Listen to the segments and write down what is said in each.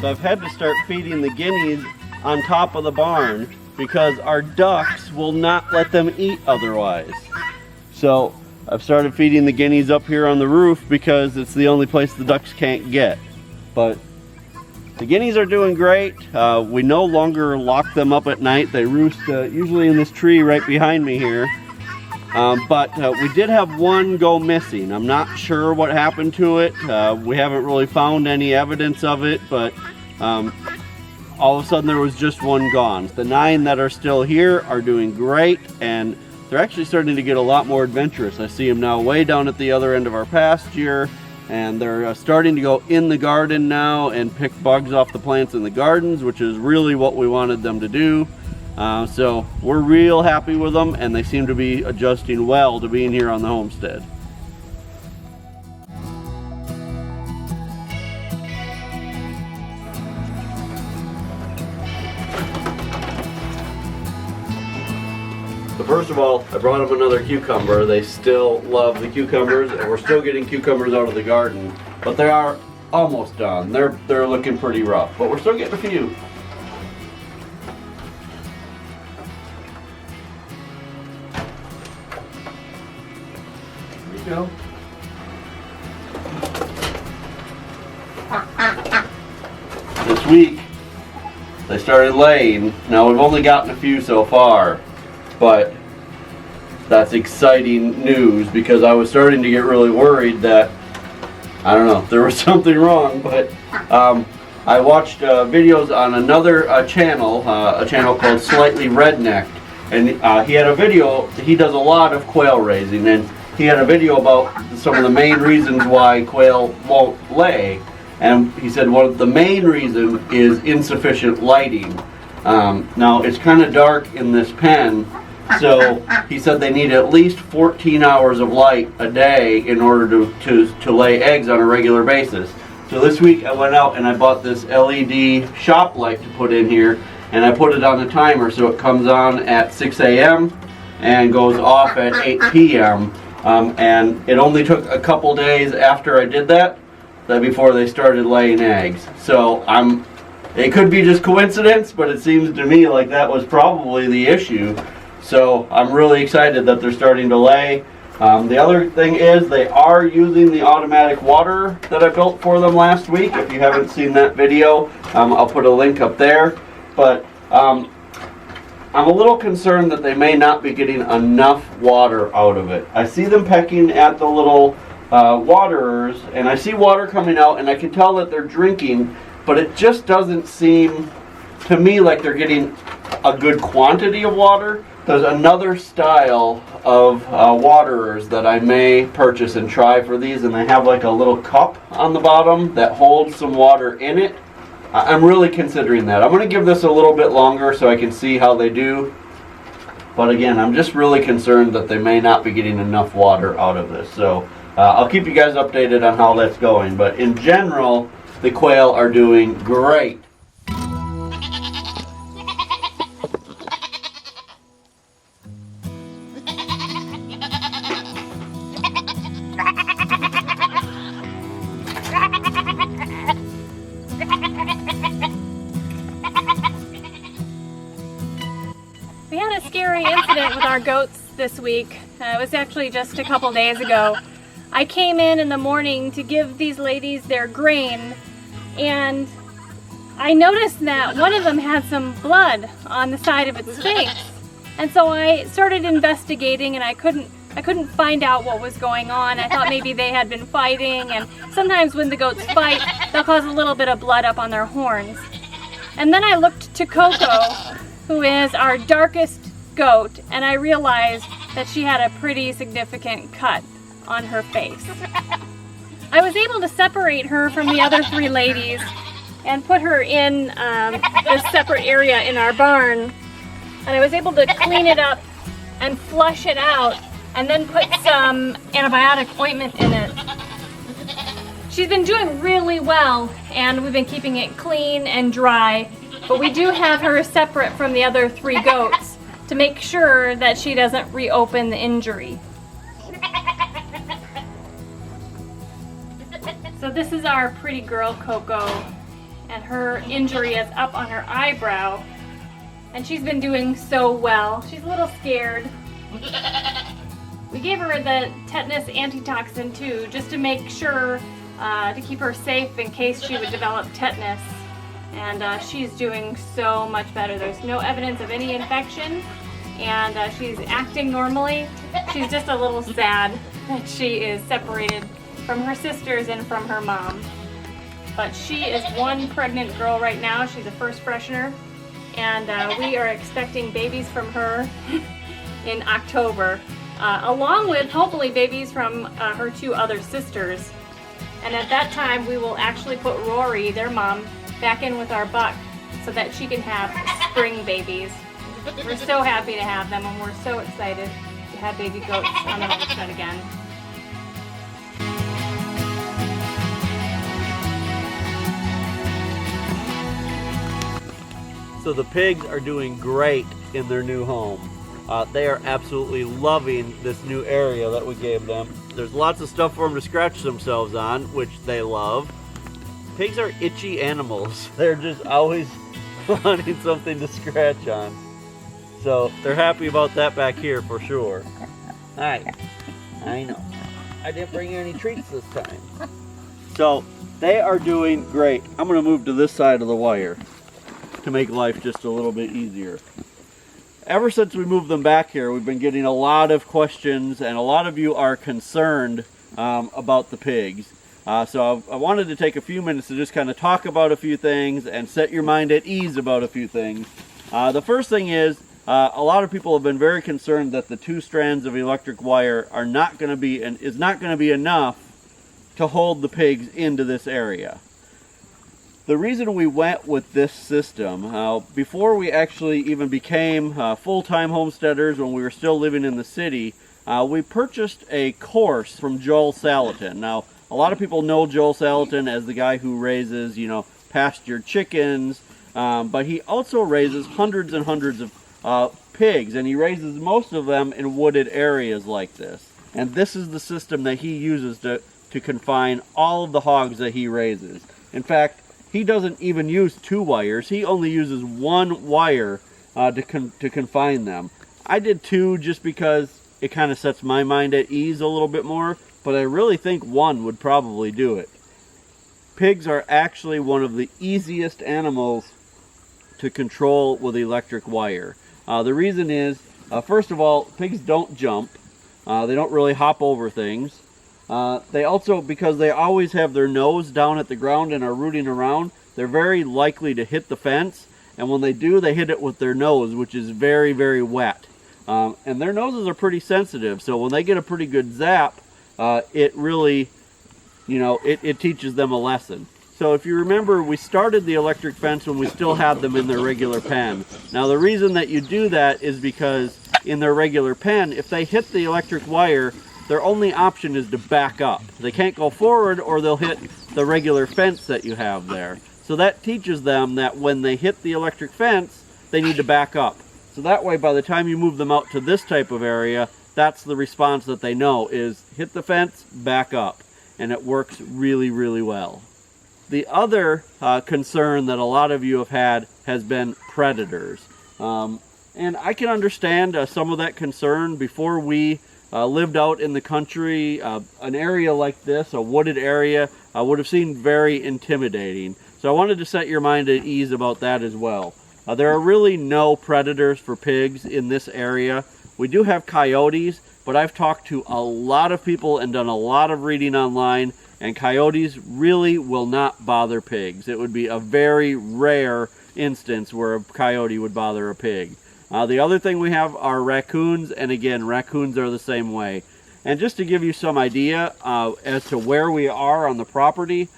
So I've had to start feeding the guineas on top of the barn because our ducks will not let them eat otherwise. So I've started feeding the guineas up here on the roof because it's the only place the ducks can't get. But the guineas are doing great. We no longer lock them up at night. They roost usually in this tree right behind me here. But we did have one go missing. I'm not sure what happened to it. We haven't really found any evidence of it, but all of a sudden there was just one gone. The 9 that are still here are doing great, and they're actually starting to get a lot more adventurous. I see them now way down at the other end of our pasture, and they're starting to go in the garden now and pick bugs off the plants in the gardens, which is really what we wanted them to do. So we're real happy with them, and they seem to be adjusting well to being here on the homestead. So first of all, I brought them another cucumber. They still love the cucumbers, and we're still getting cucumbers out of the garden, but they are almost done. They're looking pretty rough, but we're still getting a few. There you go. This week, they started laying. Now we've only gotten a few so far, but that's exciting news because I was starting to get really worried that, I don't know, there was something wrong, but I watched videos on another channel, a channel called Slightly Rednecked, and he had a video. He does a lot of quail raising, and he had a video about some of the main reasons why quail won't lay, and he said one of the main reasons is insufficient lighting. Now it's kind of dark in this pen, so he said they need at least 14 hours of light a day in order to lay eggs on a regular basis. So this week I went out and I bought this LED shop light to put in here, and I put it on a timer so it comes on at 6 a.m. and goes off at 8 p.m. And it only took a couple days after I did that before they started laying eggs. So it could be just coincidence, but it seems to me like that was probably the issue. So I'm really excited that they're starting to lay. The other thing is they are using the automatic water that I built for them last week. If you haven't seen that video, I'll put a link up there. But I'm a little concerned that they may not be getting enough water out of it. I see them pecking at the little waterers, and I see water coming out, and I can tell that they're drinking, but it just doesn't seem to me like they're getting a good quantity of water. There's another style of waterers that I may purchase and try for these, and they have like a little cup on the bottom that holds some water in it. I'm really considering that. I'm going to give this a little bit longer so I can see how they do. But again, I'm just really concerned that they may not be getting enough water out of this. So I'll keep you guys updated on how that's going. But in general, the quail are doing great. We had a scary incident with our goats this week. It was actually just a couple days ago. I came in the morning to give these ladies their grain, and I noticed that one of them had some blood on the side of its face. And so I started investigating, and I couldn't find out what was going on. I thought maybe they had been fighting, and sometimes when the goats fight, they'll cause a little bit of blood up on their horns. And then I looked to Coco, who is our darkest goat, and I realized that she had a pretty significant cut on her face. I was able to separate her from the other 3 ladies and put her in a separate area in our barn, and I was able to clean it up and flush it out and then put some antibiotic ointment in it. She's been doing really well, and we've been keeping it clean and dry, but we do have her separate from the other 3 goats to make sure that she doesn't reopen the injury. So this is our pretty girl Coco, and her injury is up on her eyebrow. And she's been doing so well. She's a little scared. We gave her the tetanus antitoxin too, just to make sure to keep her safe in case she would develop tetanus. And she's doing so much better. There's no evidence of any infection, and she's acting normally. She's just a little sad that she is separated from her sisters and from her mom. But she is one pregnant girl right now. She's a first freshener, and we are expecting babies from her in October, along with hopefully babies from her 2 other sisters. And at that time, we will actually put Rory, their mom, back in with our buck so that she can have spring babies. We're so happy to have them, and we're so excited to have baby goats on the homestead again. So the pigs are doing great in their new home. They are absolutely loving this new area that we gave them. There's lots of stuff for them to scratch themselves on, which they love. Pigs are itchy animals. They're just always wanting something to scratch on. So they're happy about that back here for sure. Alright, I know. I didn't bring you any treats this time. So they are doing great. I'm going to move to this side of the wire to make life just a little bit easier. Ever since we moved them back here, we've been getting a lot of questions, and a lot of you are concerned about the pigs. So I wanted to take a few minutes to just kind of talk about a few things and set your mind at ease about a few things. The first thing is, a lot of people have been very concerned that the 2 strands of electric wire are not going to be is not going to be enough to hold the pigs into this area. The reason we went with this system, before we actually even became full-time homesteaders, when we were still living in the city, we purchased a course from Joel Salatin. Now, a lot of people know Joel Salatin as the guy who raises, pastured chickens, but he also raises hundreds and hundreds of pigs, and he raises most of them in wooded areas like this. And this is the system that he uses to confine all of the hogs that he raises. In fact, he doesn't even use 2 wires. He only uses 1 wire to confine them. I did 2 just because it kind of sets my mind at ease a little bit more, but I really think 1 would probably do it. Pigs are actually one of the easiest animals to control with electric wire. The reason is, first of all, pigs don't jump. They don't really hop over things. They also, because they always have their nose down at the ground and are rooting around, they're very likely to hit the fence. And when they do, they hit it with their nose, which is very, very wet. And their noses are pretty sensitive, so when they get a pretty good zap, it really, it teaches them a lesson. So if you remember, we started the electric fence when we still had them in their regular pen. Now the reason that you do that is because in their regular pen, if they hit the electric wire, their only option is to back up. They can't go forward or they'll hit the regular fence that you have there. So that teaches them that when they hit the electric fence, they need to back up. So that way, by the time you move them out to this type of area, that's the response that they know is hit the fence, back up. And it works really, really well. The other concern that a lot of you have had has been predators. And I can understand some of that concern. Before we lived out in the country, an area like this, a wooded area, would have seemed very intimidating. So I wanted to set your mind at ease about that as well. There are really no predators for pigs in this area. We do have coyotes, but I've talked to a lot of people and done a lot of reading online, and coyotes really will not bother pigs. It would be a very rare instance where a coyote would bother a pig. The other thing we have are raccoons, and again, raccoons are the same way. And just to give you some idea as to where we are on the property,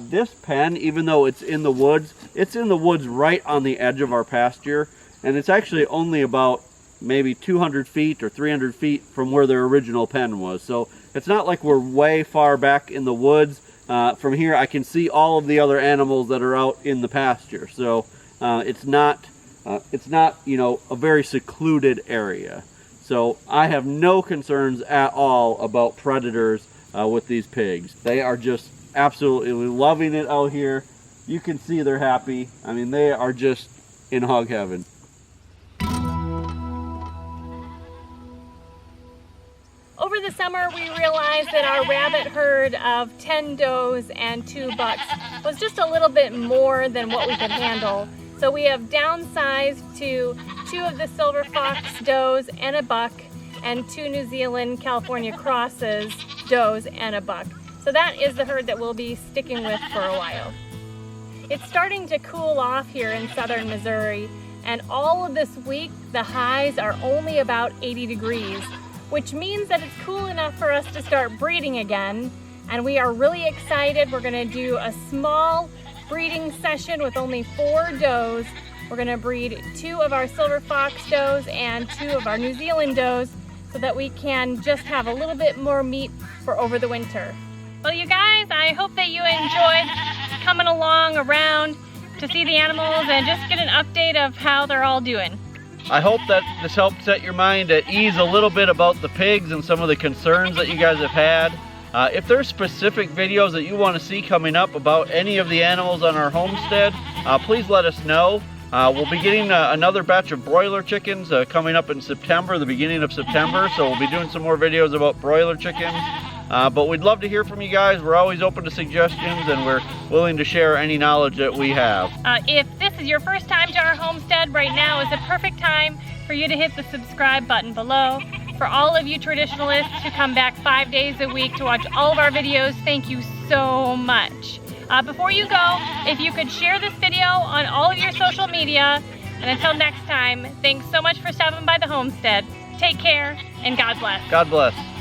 this pen, even though it's in the woods right on the edge of our pasture, and it's actually only about maybe 200 feet or 300 feet from where their original pen was. So it's not like we're way far back in the woods. From here I can see all of the other animals that are out in the pasture. So it's not a very secluded area. So I have no concerns at all about predators with these pigs. They are just absolutely loving it out here. you can see they're happy. I mean, they are just in hog heaven. Over the summer, we realized that our rabbit herd of 10 does and 2 bucks was just a little bit more than what we could handle. So we have downsized to 2 of the silver fox does and a buck, and 2 New Zealand California crosses, does and a buck. So that is the herd that we'll be sticking with for a while. It's starting to cool off here in southern Missouri, and all of this week the highs are only about 80 degrees, which means that it's cool enough for us to start breeding again. And we are really excited. We're gonna do a small breeding session with only 4 does. We're gonna breed 2 of our silver fox does and 2 of our New Zealand does so that we can just have a little bit more meat for over the winter. Well, you guys, I hope that you enjoyed coming along around to see the animals and just get an update of how they're all doing. I hope that this helped set your mind at ease a little bit about the pigs and some of the concerns that you guys have had. If there's specific videos that you want to see coming up about any of the animals on our homestead, please let us know. We'll be getting another batch of broiler chickens coming up in September, the beginning of September, so we'll be doing some more videos about broiler chickens. But we'd love to hear from you guys. We're always open to suggestions, and we're willing to share any knowledge that we have. If this is your first time to our homestead, right now is a perfect time for you to hit the subscribe button below. For all of you traditionalists who come back 5 days a week to watch all of our videos, thank you so much. Before you go, if you could share this video on all of your social media, and until next time, thanks so much for stopping by the homestead. Take care, and God bless. God bless.